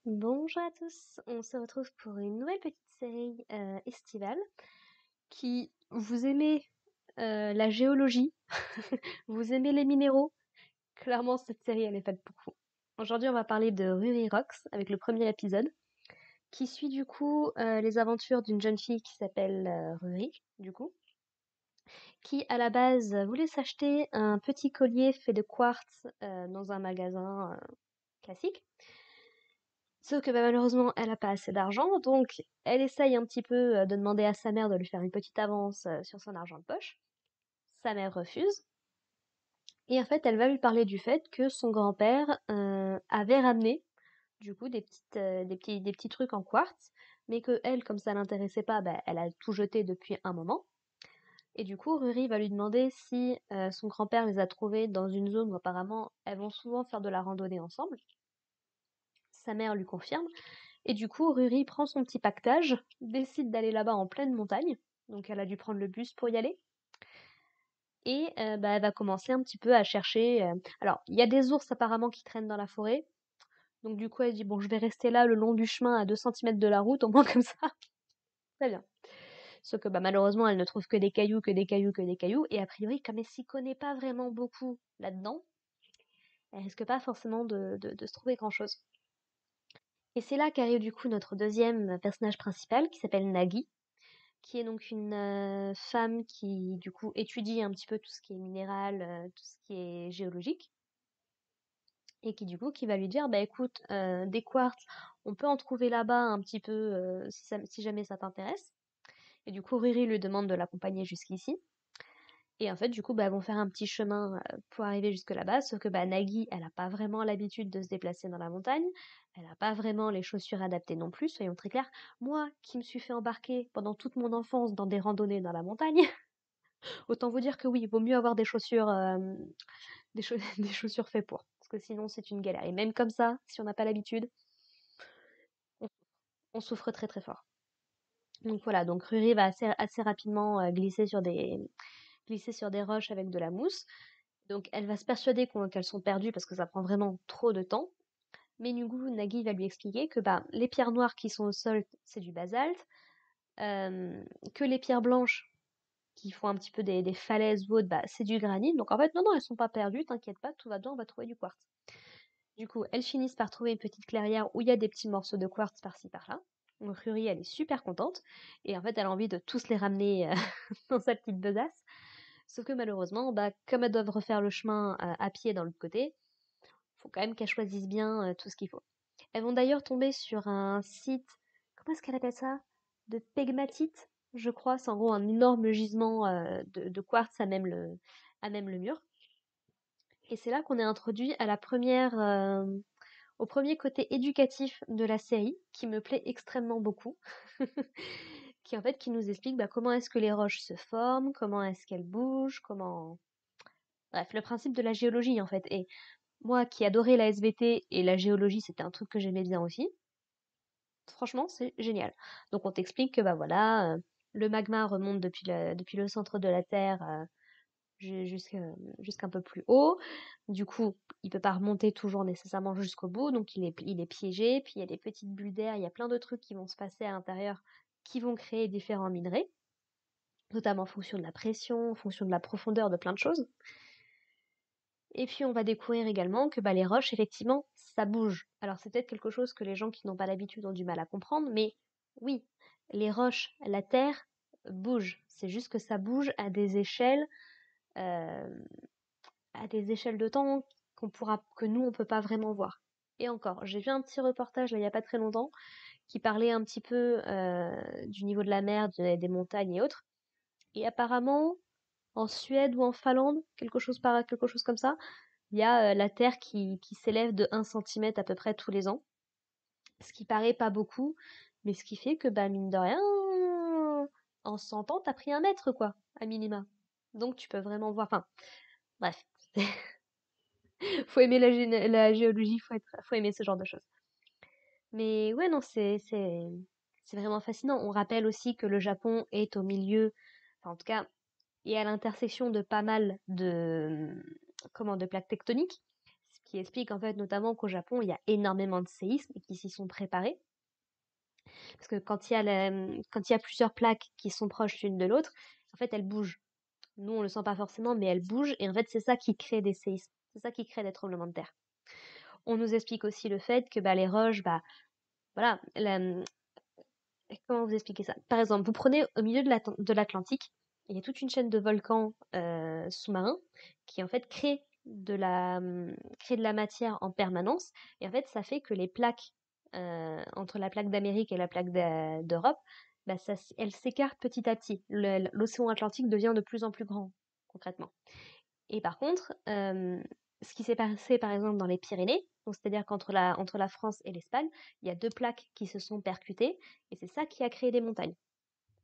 Bonjour à tous, on se retrouve pour une nouvelle petite série estivale vous aimez la géologie, vous aimez les minéraux, clairement cette série elle est faite pour vous. Aujourd'hui on va parler de Ruri Rocks avec le premier épisode qui suit du coup les aventures d'une jeune fille qui s'appelle Ruri du coup, qui à la base voulait s'acheter un petit collier fait de quartz dans un magasin classique. Sauf que malheureusement, elle a pas assez d'argent, donc elle essaye un petit peu de demander à sa mère de lui faire une petite avance sur son argent de poche. Sa mère refuse. Et en fait, elle va lui parler du fait que son grand-père avait ramené du coup des petits trucs en quartz, mais que elle, comme ça l'intéressait pas, bah, elle a tout jeté depuis un moment. Et du coup, Ruri va lui demander si son grand-père les a trouvés dans une zone où apparemment elles vont souvent faire de la randonnée ensemble. Sa mère lui confirme. Et du coup, Ruri prend son petit pactage, décide d'aller là-bas en pleine montagne. Donc elle a dû prendre le bus pour y aller. Et bah, elle va commencer un petit peu à chercher. Alors, il y a des ours apparemment qui traînent dans la forêt. Donc du coup, elle dit, bon, je vais rester là le long du chemin à 2 centimètres de la route, au moins comme ça. Très bien. Sauf que bah, malheureusement, elle ne trouve que des cailloux, que des cailloux, que des cailloux. Et a priori, comme elle s'y connaît pas vraiment beaucoup là-dedans, elle risque pas forcément de se trouver grand-chose. Et c'est là qu'arrive du coup notre deuxième personnage principal, qui s'appelle Nagi, qui est donc une femme qui du coup étudie un petit peu tout ce qui est minéral, tout ce qui est géologique, et qui du coup qui va lui dire bah écoute, des quartz, on peut en trouver là-bas un petit peu si jamais ça t'intéresse. Et du coup Riri lui demande de l'accompagner jusqu'ici. Et en fait, du coup, bah, elles vont faire un petit chemin pour arriver jusque là-bas, sauf que bah, Nagui, elle n'a pas vraiment l'habitude de se déplacer dans la montagne, elle n'a pas vraiment les chaussures adaptées non plus, soyons très clairs. Moi, qui me suis fait embarquer pendant toute mon enfance dans des randonnées dans la montagne, autant vous dire que oui, il vaut mieux avoir des chaussures, des chaussures faites pour, parce que sinon c'est une galère. Et même comme ça, si on n'a pas l'habitude, on, on souffre très très fort. Donc voilà, donc Ruri va assez rapidement glisser sur des roches avec de la mousse. Donc elle va se persuader qu'elles sont perdues parce que ça prend vraiment trop de temps. Mais du coup, Nagui va lui expliquer que bah, les pierres noires qui sont au sol, c'est du basalte, que les pierres blanches qui font un petit peu des falaises ou autres, bah, c'est du granit. Donc en fait, non, non, elles sont pas perdues, t'inquiète pas, tout va bien, on va trouver du quartz. Du coup, elles finissent par trouver une petite clairière où il y a des petits morceaux de quartz par-ci par-là. Donc Ruri, elle est super contente. Et en fait, elle a envie de tous les ramener dans sa petite besace. Sauf que malheureusement, bah, comme elles doivent refaire le chemin à pied dans l'autre côté, faut quand même qu'elles choisissent bien tout ce qu'il faut. Elles vont d'ailleurs tomber sur un site, comment est-ce qu'elle appelle ça? De pegmatite, je crois. C'est en gros un énorme gisement de quartz à même le mur. Et c'est là qu'on est introduit à au premier côté éducatif de la série, qui me plaît extrêmement beaucoup, qui nous explique bah, comment est-ce que les roches se forment, comment est-ce qu'elles bougent, bref, le principe de la géologie en fait. Et moi qui adorais la SVT et la géologie, c'était un truc que j'aimais bien aussi. Franchement, c'est génial. Donc on t'explique que bah voilà, le magma remonte depuis le centre de la Terre jusqu'un peu plus haut. Du coup, il peut pas remonter toujours nécessairement jusqu'au bout, donc il est piégé. Puis il y a des petites bulles d'air, il y a plein de trucs qui vont se passer à l'intérieur qui vont créer différents minerais, notamment en fonction de la pression, en fonction de la profondeur de plein de choses. Et puis on va découvrir également que bah, les roches, effectivement, ça bouge. Alors c'est peut-être quelque chose que les gens qui n'ont pas l'habitude ont du mal à comprendre, mais oui, les roches, la terre bouge. C'est juste que ça bouge euh, à des échelles de temps que nous on peut pas vraiment voir. Et encore, j'ai vu un petit reportage là il y a pas très longtemps qui parlait un petit peu du niveau de la mer, des montagnes et autres. Et apparemment, en Suède ou en Finlande, quelque chose comme ça, il y a la Terre qui s'élève de 1 centimètre à peu près tous les ans, ce qui paraît pas beaucoup, mais ce qui fait que, bah, mine de rien, en 100 ans, t'as pris 1 mètre, quoi, à minima. Donc tu peux vraiment voir. Enfin, bref, faut aimer la géologie, faut aimer ce genre de choses. Mais ouais, non, c'est vraiment fascinant. On rappelle aussi que le Japon est au milieu, enfin, en tout cas, est à l'intersection de pas mal de plaques tectoniques, qui explique en fait notamment qu'au Japon, il y a énormément de séismes et qui s'y sont préparés. Parce que quand il y a plusieurs plaques qui sont proches l'une de l'autre, en fait, elles bougent. Nous, on le sent pas forcément, mais elles bougent. Et en fait, c'est ça qui crée des séismes. C'est ça qui crée des tremblements de terre. On nous explique aussi le fait que bah, les roches, bah, voilà, comment vous expliquer ça? Par exemple, vous prenez au milieu de l'Atlantique, il y a toute une chaîne de volcans sous-marins qui en fait crée de la matière en permanence. Et en fait, ça fait que les plaques, entre la plaque d'Amérique et la plaque d'Europe, bah, elles s'écartent petit à petit. L'océan Atlantique devient de plus en plus grand, concrètement. Et par contre, ce qui s'est passé par exemple dans les Pyrénées, donc c'est-à-dire entre la France et l'Espagne, il y a deux plaques qui se sont percutées, et c'est ça qui a créé des montagnes,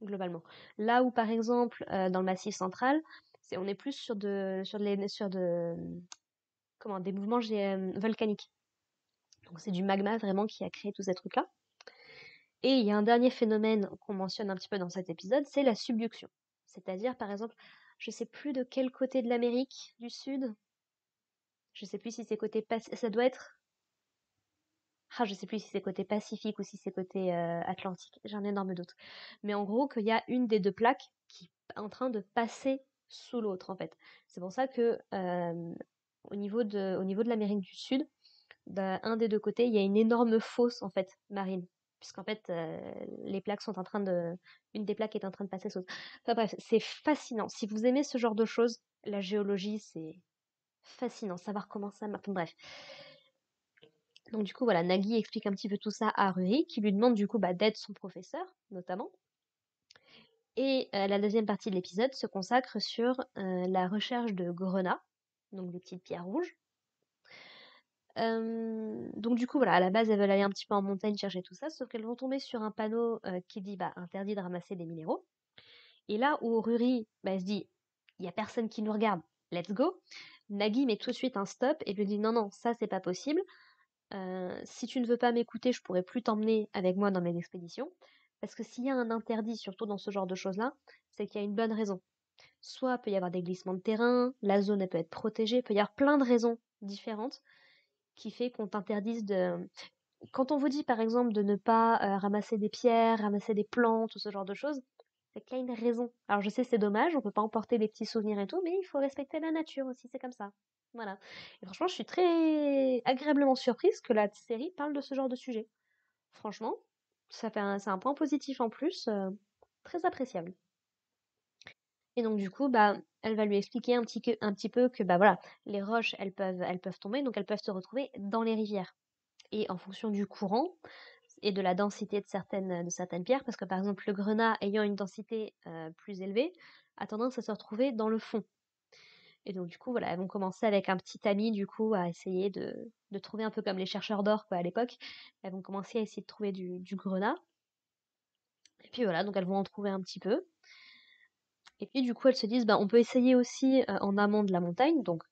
globalement. Là où par exemple dans le Massif central, on est plus sur des mouvements volcaniques. Donc c'est du magma vraiment qui a créé tous ces trucs-là. Et il y a un dernier phénomène qu'on mentionne un petit peu dans cet épisode, c'est la subduction. C'est-à-dire par exemple, je sais plus de quel côté de l'Amérique du Sud, je sais plus si c'est côté ça doit être. Ah, je sais plus si c'est côté Pacifique ou si c'est côté Atlantique. J'ai un énorme doute. Mais en gros, qu'il y a une des deux plaques qui est en train de passer sous l'autre, en fait. C'est pour ça que au niveau de l'Amérique du Sud, d'un des deux côtés, il y a une énorme fosse en fait marine, puisqu'en fait les plaques sont en train de, une des plaques est en train de passer sous. Enfin bref, c'est fascinant. Si vous aimez ce genre de choses, la géologie, c'est fascinant. Savoir comment ça marche. Bref. Donc du coup, voilà, Nagui explique un petit peu tout ça à Ruri, qui lui demande du coup bah, d'être son professeur, notamment. Et la deuxième partie de l'épisode se consacre sur la recherche de grenats, donc des petites pierres rouges. Donc du coup, voilà, à la base, elles veulent aller un petit peu en montagne chercher tout ça, sauf qu'elles vont tomber sur un panneau qui dit bah, interdit de ramasser des minéraux. Et là où Ruri bah, elle se dit, il y a personne qui nous regarde, let's go. Nagui met tout de suite un stop et lui dit non, non, ça c'est pas possible. Si tu ne veux pas m'écouter, je pourrais plus t'emmener avec moi dans mes expéditions. Parce que s'il y a un interdit, surtout dans ce genre de choses-là, c'est qu'il y a une bonne raison. Soit il peut y avoir des glissements de terrain, la zone elle peut être protégée, il peut y avoir plein de raisons différentes qui fait qu'on t'interdise de. Quand on vous dit par exemple de ne pas ramasser des pierres, ramasser des plantes ou ce genre de choses, c'est qu'il y a une raison. Alors je sais c'est dommage, on peut pas emporter des petits souvenirs et tout, mais il faut respecter la nature aussi, c'est comme ça. Voilà. Et franchement, je suis très agréablement surprise que la série parle de ce genre de sujet. Franchement, c'est un point positif en plus, très appréciable. Et donc du coup, bah, elle va lui expliquer un petit peu que bah voilà, les roches, elles peuvent tomber, donc elles peuvent se retrouver dans les rivières. Et en fonction du courant et de la densité de certaines pierres, parce que par exemple le grenat ayant une densité plus élevée, a tendance à se retrouver dans le fond. Et donc du coup, voilà, elles vont commencer avec un petit ami du coup à essayer de trouver un peu comme les chercheurs d'or quoi à l'époque. Elles vont commencer à essayer de trouver du grenat. Et puis voilà, donc elles vont en trouver un petit peu. Et puis du coup, elles se disent, bah, on peut essayer aussi en amont de la montagne, donc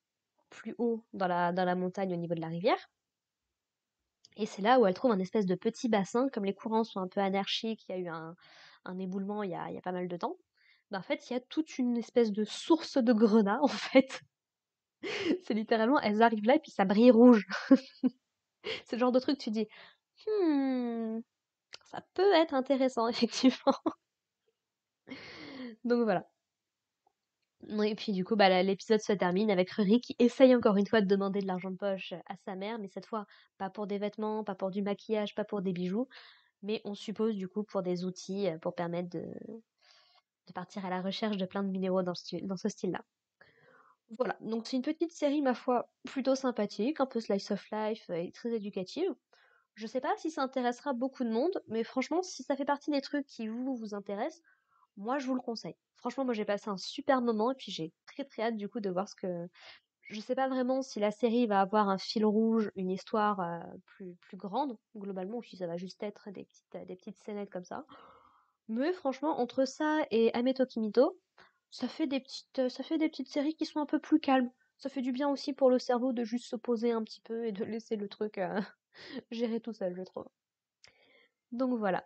plus haut dans la montagne au niveau de la rivière. Et c'est là où elles trouvent un espèce de petit bassin, comme les courants sont un peu anarchiques, il y a eu un éboulement il y a pas mal de temps. Bah, en fait, il y a toute une espèce de source de grenat, en fait. C'est littéralement, elles arrivent là et puis ça brille rouge. C'est le genre de truc, tu dis, hmm, ça peut être intéressant, effectivement. Donc voilà. Et puis du coup, bah, l'épisode se termine avec Rory qui essaye encore une fois de demander de l'argent de poche à sa mère, mais cette fois, pas pour des vêtements, pas pour du maquillage, pas pour des bijoux, mais on suppose du coup pour des outils pour permettre de partir à la recherche de plein de minéraux dans ce style-là. Voilà, donc c'est une petite série, ma foi, plutôt sympathique, un peu slice of life et très éducative. Je sais pas si ça intéressera beaucoup de monde, mais franchement, si ça fait partie des trucs qui vous intéressent, moi je vous le conseille. Franchement, moi j'ai passé un super moment et puis j'ai très très hâte du coup de voir ce que. Je sais pas vraiment si la série va avoir un fil rouge, une histoire plus grande, globalement, ou si ça va juste être des petites scénettes comme ça. Mais franchement, entre ça et Ameto Kimito, ça fait des petites séries qui sont un peu plus calmes. Ça fait du bien aussi pour le cerveau de juste se poser un petit peu et de laisser le truc gérer tout seul, je trouve. Donc voilà.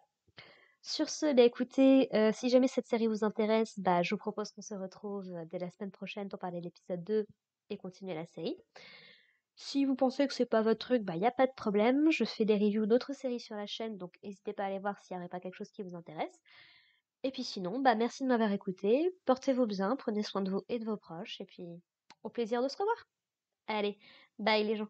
Sur ce, bah écoutez, si jamais cette série vous intéresse, bah je vous propose qu'on se retrouve dès la semaine prochaine pour parler de l'épisode 2 et continuer la série. Si vous pensez que c'est pas votre truc, bah y a pas de problème. Je fais des reviews d'autres séries sur la chaîne, donc n'hésitez pas à aller voir s'il y aurait pas quelque chose qui vous intéresse. Et puis sinon, bah merci de m'avoir écouté. Portez-vous bien, prenez soin de vous et de vos proches, et puis au plaisir de se revoir. Allez, bye les gens.